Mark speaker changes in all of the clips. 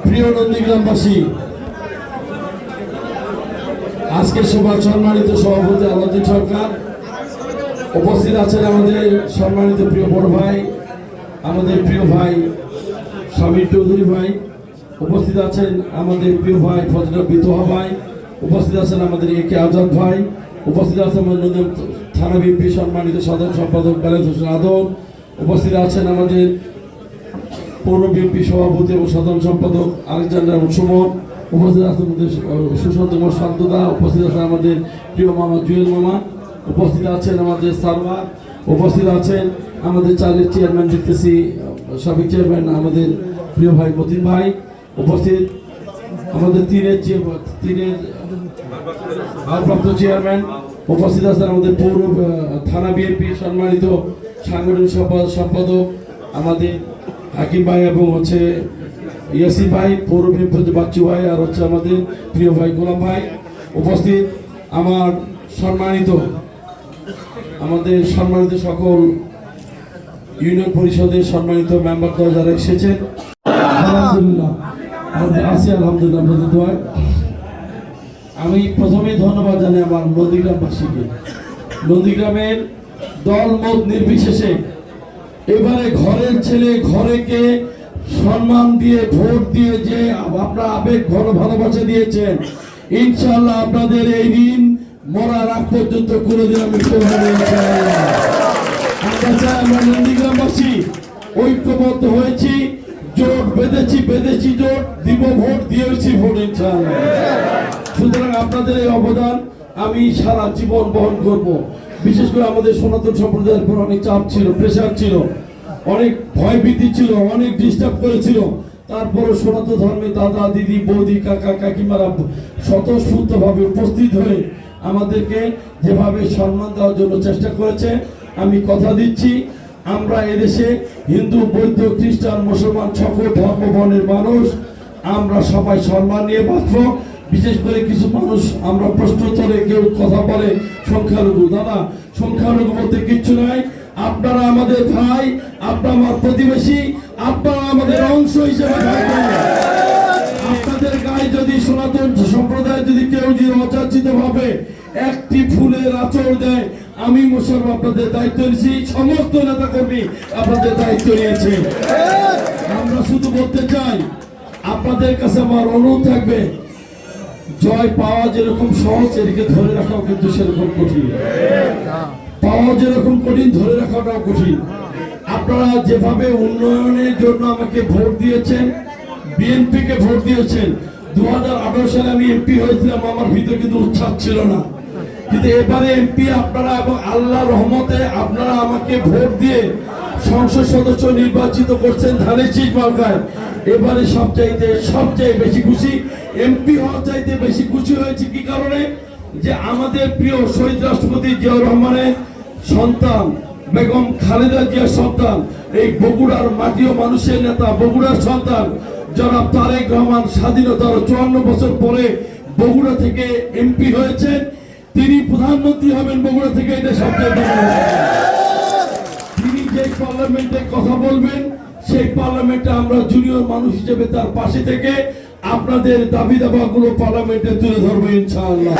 Speaker 1: প্রিয় নন্দীগ্রামবাসী, আজকে সভার সম্মানিত সভাপতি আলাউদ্দিন সরকার উপস্থিত আছেন, আমাদের সম্মানিত প্রিয় বড় ভাই, আমাদের প্রিয় ভাই স্বামী চৌধুরী ভাই উপস্থিত আছেন, আমাদের প্রিয় ভাই ফজল বিতোহা ভাই উপস্থিত আছেন, আমাদের এ কে আজাদ ভাই উপস্থিত আছেন, আমাদের থানা বিএনপি সম্মানিত সাধারণ সম্পাদক বেলায়েত হোসেন আদম উপস্থিত আছেন, আমাদের পৌর বিএনপি সভাপতি এবং সাধারণ সম্পাদক আলেকজান্ডার সুমন উপস্থিত আছেন, আমাদের সুশান্ত কুমার শান্তদা উপস্থিত আছেন, আমাদের প্রিয় মামা জুয়েল মামা উপস্থিত আছেন, আমাদের সারওয়ার উপস্থিত আছেন, আমাদের চারের চেয়ারম্যান দেখতেছি সাবেক চেয়ারম্যান আমাদের প্রিয় ভাই মতিন ভাই উপস্থিত, আমাদের তিনের ভারপ্রাপ্ত চেয়ারম্যান উপস্থিত আছেন, আমাদের পৌর থানা বিএনপি সম্মানিত সাংগঠনিক সম্পাদক আমাদের হাকিম ভাই এবং হচ্ছে ইয়াসি ভাই, পৌর বিএনপি বাচ্চু ভাই, আর হচ্ছে আমাদের প্রিয় ভাই গোলাম ভাই উপস্থিত, আমাদের সম্মানিত সকল ইউনিয়ন পরিষদের সম্মানিত মেম্বার যারা এসেছেন, আলহামদুলিল্লাহ আছি, আলহামদুলিল্লাহ। আমি প্রথমেই ধন্যবাদ জানাই আমার নন্দীগ্রামবাসীকে। নন্দীগ্রামের দল মত নির্বিশেষে এবারে ঘরের ছেলে ঘরেকে সম্মান দিয়ে ভোট দিয়ে যে আপনারা আবেগ ঘন ভালোবাসা দিয়েছেন, ইনশাআল্লাহ আপনাদের এই ঋণ মরার আগ পর্যন্ত কোনোদিন আমি আমরা নন্দীগ্রামবাসী ঐক্যবদ্ধ হয়েছি, জোট বেঁধেছি জোট দিব, ভোট দিয়েছি ভোট ইনশাআল্লাহ। সুতরাং আপনাদের এই অবদান আমি সারা জীবন বহন করব। বিশেষ করে আমাদের সনাতন সম্প্রদায়ের উপর অনেক চাপ ছিল, প্রেশার ছিল, অনেক ভয়ভীতি ছিল, অনেক ডিস্টার্ব করেছিল, তারপরও সনাতন ধর্মে দাদা দিদি বৌদি কাকা কাকিমারা স্বতঃস্ফূর্তভাবে উপস্থিত হয়ে আমাদেরকে যেভাবে সম্মান দেওয়ার জন্য চেষ্টা করেছে, আমি কথা দিচ্ছি আমরা এদেশে হিন্দু বৌদ্ধ খ্রিস্টান মুসলমান সকল ধর্ম বর্ণের মানুষ আমরা সবাই সম্মান নিয়ে বাঁচব। বিশেষ করে কিছু মানুষ আমরা প্রশ্ন তোলে, কেউ কথা বলে সংখ্যালঘু, দাদা সংখ্যালঘু বলতে কিচ্ছু নাই, আপনারা আমাদের ভাই, আপনারা আমার প্রতিবেশী, আপনারা আমাদের অংশ হিসেবে থাকবেন। আপনাদের গায়ে যদি সনাতন সম্প্রদায় যদি কেউ যদি অযাচিত ভাবে একটি ফুলের আঁচড় দেয়, আমি মুসলমান আপনাদের দায়িত্ব নিয়েছি, সমস্ত নেতা কর্মী আপনাদের দায়িত্ব নিয়েছে। আমরা শুধু বলতে চাই, আপনাদের কাছে আমার অনুরোধ থাকবে, জয় পাওয়া যেরকম সহজ, এদিকে ধরে রাখাও কিন্তু সেরকম কঠিন। পাওয়া যেরকম কঠিন, ধরে রাখাটাও কঠিন। আপনারা যেভাবে উন্নয়নের জন্য আমাকে ভোট দিয়েছেন, বিএনপিকে ভোট দিয়েছেন, 2018 সালে আমি এমপি হয়েছিলাম, আমার ভিতরে কিন্তু উচ্ছ্বাস ছিল না, কিন্তু এবারে এমপি আপনারা এবং আল্লাহ রহমতে আপনারা আমাকে ভোট দিয়ে সংসদ সদস্য নির্বাচিত করছেন ধানের শীষ মার্কায়। এবারে সবচাইতে বেশি খুশি, এমপি হওয়ার চাইতে বেশি খুশি হয়েছে কি কারণে, যে আমাদের প্রিয় শহীদ রাষ্ট্রপতি জিয়াউর রহমানের সন্তান বেগম খালেদা জিয়ার সন্তান, এই বগুড়ার মাটি ও মানুষের নেতা, বগুড়ার সন্তান জনাব তারেক রহমান স্বাধীনতার 54 বছর পরে বগুড়া থেকে এমপি হয়েছেন, তিনি প্রধানমন্ত্রী হবেন বগুড়া থেকে, এটা সবচেয়ে তিনি যে পার্লামেন্টে কথা বলবেন, সেই পার্লামেন্টে আমরা জুনিয়র মানুষ হিসেবে তার পাশে থেকে আপনাদের দাবি দাবাগুলো পার্লামেন্টে তুলে ধরবো ইনশাআল্লাহ।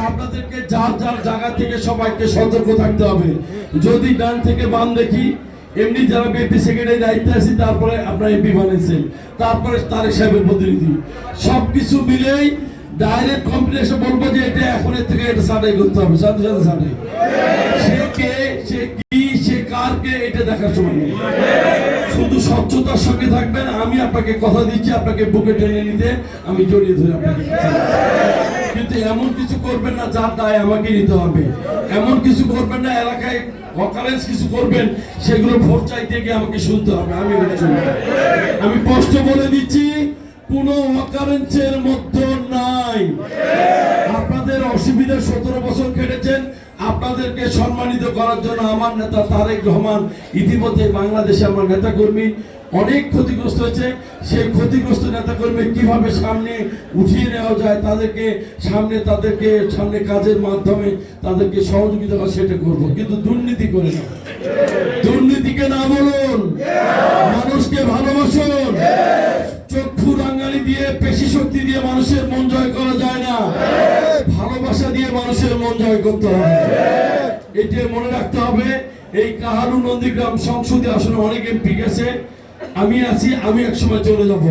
Speaker 1: আপনাদেরকে যার যার জায়গা থেকে সবাইকে সতর্ক থাকতে হবে। যদি ডান থেকে বাম দেখি, এমনি যারা বিএনপি সেক্রেটারি দায়িত্বে আছি, তারপরে আপনারা এমপি বানিয়েছেন, তারপরে তারেক সাহেবের প্রতিনিধি, সবকিছু মিলেই ডাইরেক্ট কম্পিটিশন বলবো যে এটা এখনের থেকে এটা সাটাই করতে হবে, সাথে সাথে সাটাই। সে কে, সে কি, সে কার কে, এটা দেখার সময় নেই। শুধু স্বচ্ছতার সঙ্গে থাকবেন। আমি আপনাকে কথা দিচ্ছি, আপনাকে বুকে টেনে নিতে আমি জড়িয়ে ধরে আপনাকে, কিন্তু এমন কিছু করবেন না যার দায় আমাকে নিতে হবে। এমন কিছু করবেন না, এলাকায় অকারেন্স কিছু করবেন, সেগুলো ভোট চাইতে গিয়ে আমাকে শুনতে হবে। আমি স্পষ্ট বলে দিচ্ছি, কোনো অকারেন্সের মধ্যে নাই। আপনাদের অসুবিধা 17 বছর কেটেছেন, আপনাদেরকে সম্মানিত করার জন্য আমার নেতা তারেক রহমান ইতিমধ্যে বাংলাদেশে আমার নেতাকর্মী অনেক ক্ষতিগ্রস্ত হয়েছে। সেই ক্ষতিগ্রস্ত নেতাকর্মী কিভাবে সামনে উঠিয়ে নেওয়া যায়, তাদেরকে সামনে কাজের মাধ্যমে তাদেরকে সহযোগিতা করা, সেটা করবো, কিন্তু দুর্নীতি করে না। দুর্নীতিকে না বলুন, মানুষকে ভালোবাসুন। চক্ষু রাঙ্গালি দিয়ে, পেশি শক্তি দিয়ে মানুষের মন জয় করা যায় না, ভালোবাসা দিয়ে মানুষের মন জয় করতে হবে। এটা মনে রাখতে হবে। এই কাহালু নন্দীগ্রাম সংসদীয় আসনে অনেক এমপি গেছে, আমি আছি, আমি একসময় চলে যাব।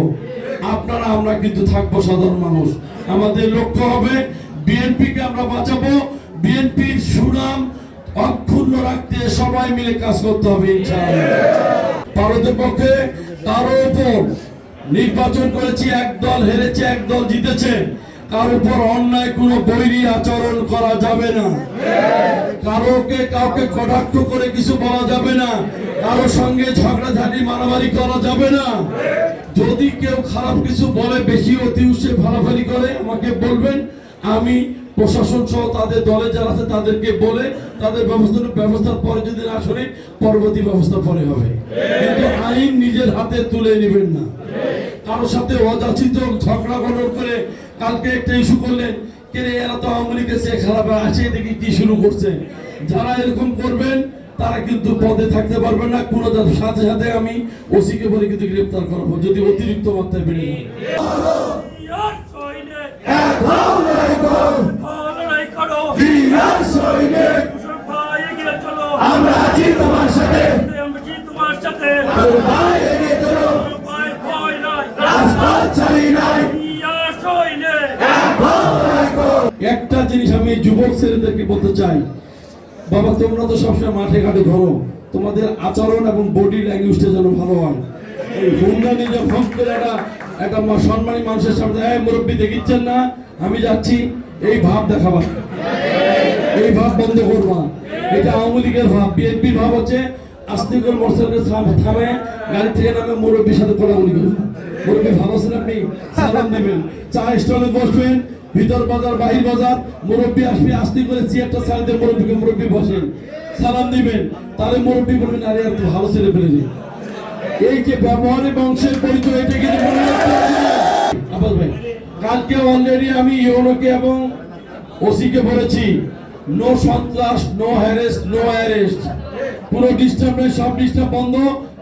Speaker 1: আপনারা আমরা কিন্তু থাকবো সাধারণ মানুষ। আমাদের লক্ষ্য হবে বিএনপিকে আমরা বাঁচাবো, বিএনপির সুনাম অক্ষুণ্ণ রাখতে সবাই মিলে কাজ করতে হবে ইনশাআল্লাহ। ভারতের পক্ষে কারো উপর নির্বাচন করেছি, এক দল হেরেছে, এক দল জিতেছে, কার উপর অন্যায় কোনো বৈরী আচরণ করা যাবে না, কাউকে কটাক্ষ করে কিছু বলা যাবে না, কারো সঙ্গে ঝগড়াঝাটি মারামারি করা যাবে না। যদি কেউ খারাপ কিছু বলে, বেশি অতি উৎসে ফালাফালি করে, আমাকে বলবেন, আমি প্রশাসন সহ তাদের দলে যারা আছে তাদেরকে বলে তাদের ব্যবস্থার পরে যদি না শুনি, পরবর্তী ব্যবস্থা পরে হবে। কিন্তু আইন নিজের হাতে তুলে নেবেন না। কারোর সাথে অযাচিত ঝগড়া গড়ন করে কালকে একটা ইস্যু করলেন, কে এরা তো আওয়ামী লীগের সে খারাপ আছে, দেখি কি শুরু করছে। যারা এরকম করবেন তারা কিন্তু পদে থাকতে পারবেন না। কোনো সাথে সাথে আমি ওসিকে বলে কিন্তু গ্রেপ্তার করাবো যদি অতিরিক্ত মাত্রায় বেড়ে যায়।
Speaker 2: আমরা আছি তোমার সাথে,
Speaker 1: একটা জিনিস আমি যুবক ছেলেদেরকে বলতে চাই, বাবা তোমরা তো সবসময় মাঠে ঘাটে ঘরো, তোমাদের আচরণ এবং বডি ল্যাঙ্গুয়েজটা যেন ভালো হয়। এই হুন্ডা নিজে ফোন করে একটা সম্মানী মানুষের সামনে, মুরব্বী দেখিচ্ছেন না আমি যাচ্ছি, এই ভাব দেখাবা, এই ভাব বন্ধ করবা। এটা আওয়ামী লীগের ভাব। বিএনপির ভাব হচ্ছে আস্তে করে মোটরসাইকেল থামে, গাড়ি থেকে নামে মুরব্বীর সাথে কোলাকুলি করবেন। মুরব্বী ভালো আছেন, আপনি সালাম দেবেন, চা স্টলে বসবেন, ভিতর বাজার বাহির বাজার, মুরব্বী আসবে, আস্তে করে চেয়ারটা ছাড় দিয়ে মুরব্বী বসেন, সালাম দিবেন, তাহলে মুরব্বী বলবেন আরে এত ভালো ছেলে পেলে। এই যে ব্যবহারে বংশের পরিচয়, এটা কিন্তু মনে রাখতে হবে। আব্বাস ভাই, কালকে অলরেডি আমি ইউনোকে এবং ওসিকে বলেছি, নো সন্ত্রাস, নো হ্যারেস্ট, নো অ্যারেস্ট, পুরো ডিস্টার্ব নেই, সব ডিস্টার্ব বন্ধ।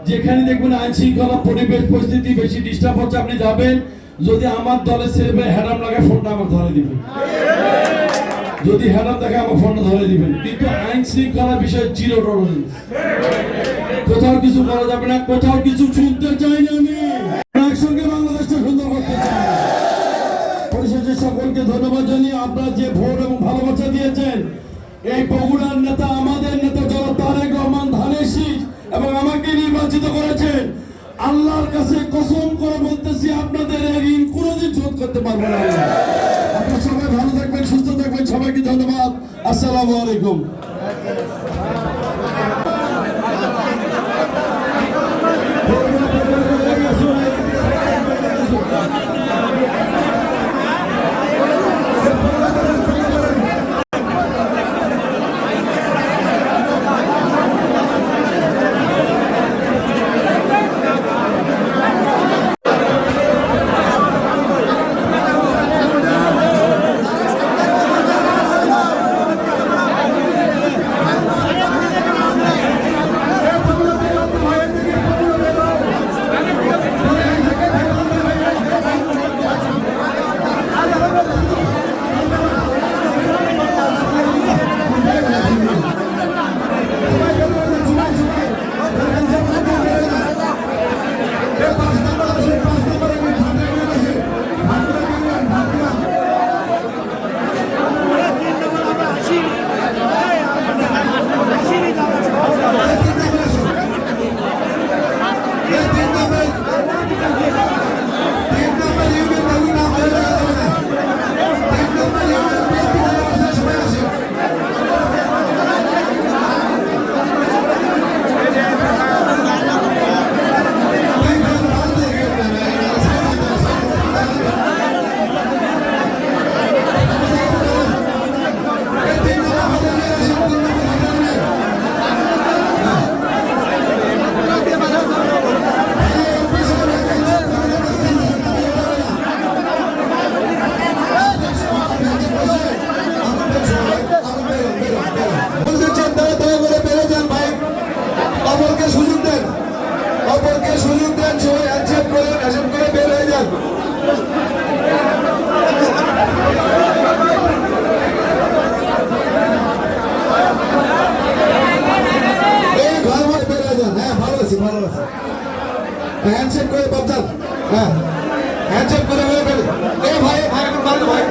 Speaker 1: যেখানে দেখবেন আইন শৃঙ্খলা পরিবেশ পরিস্থিতি বেশি ডিস্টার্ব হচ্ছে, আপনি যাবেন, যদি আমার দলের ছেলে হ্যাডাম লাগায় ফোনটা আমার ধরে দিবেন, যদি হ্যাডাম দেখে আমার ফোনটা ধরে দিবেন। কিন্তু আইন শৃঙ্খলা বিষয়ে জিরো টলারেন্স, কোথাও কিছু করা যাবে না, কোথাও কিছু শুনতে চাই না। আমি একসঙ্গে বাংলাদেশটা সুন্দর করতে চাই। পরিশেষে সকলকে ধন্যবাদ জানিয়ে আপনারা যে ভোট এবং ভালোবাসা দিয়েছেন, এই বগুড়ার নেতা, আমাদের নেতা জনাব তারেক রহমান ধানের শীষ এবং আমাকে নির্বাচিত করেছেন, আল্লাহর কাছে কসম করে বলতেছি আপনাদের এই ঋণ কোনোদিন শোধ করতে পারবো না। আপনারা সবাই ভালো থাকবেন, সুস্থ থাকবেন, সবাইকে ধন্যবাদ। আসসালামু আলাইকুম।
Speaker 3: ভালো আছে হ্যান্ডশেক করে বাবজান হ্যাঁ হ্যান্ডশেক করে এ ভাই ভাই একটু ভালো ভাই